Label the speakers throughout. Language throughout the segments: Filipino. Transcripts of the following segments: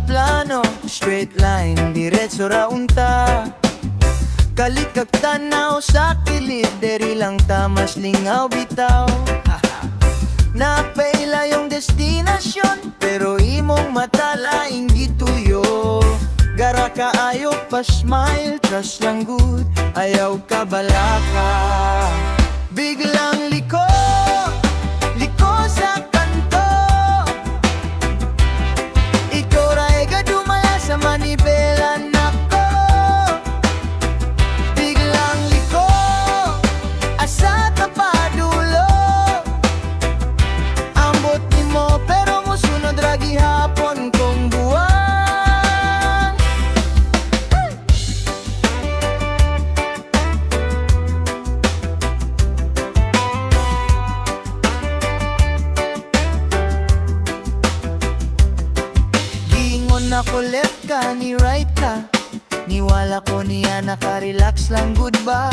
Speaker 1: plano, straight line, diretso ra unta. Kalit kag tanaw sa kilid, deri lang tamas lingaw bitaw. Napaila yung destinasyon, pero imong mata laing gituyo. Gara ka ayo pa smile, trust lang good, ayaw ka balaka. Biglang liko, liko sa kanto. Ikaw ra'y gadumala sa manibela nako. Biglang liko, asa ka pa dulo. Ambot ni mo pero musunod ra gihapon kong buwan. Ako left ka, ni right ka. Niwala ko niya nakarelax lang good ba.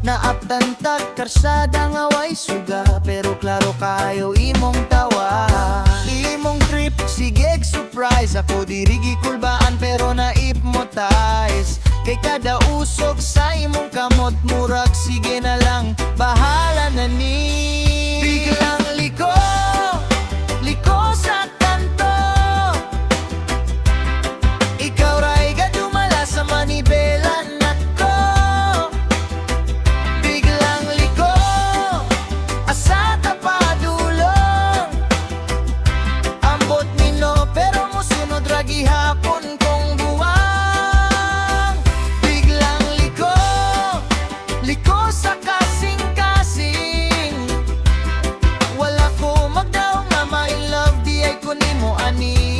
Speaker 1: Naaptan tag karsada nga way suga, pero klaro kayo imong tawa. Imong trip, sige surprise. Ako dirigi kulbaan pero na-hypnotize. Kay kada usok sa imong kamot murag, sige na lang, bahala na ni. Biglang liko, liko sa manibela nako. Biglang liko, asa ta pa dulo. Ambot nino pero musunod ra gihapon kong buwang. Biglang liko, liko sa kasing-kasing. Wala ko magdaw nga ma-in love, di ay ko nimo ani.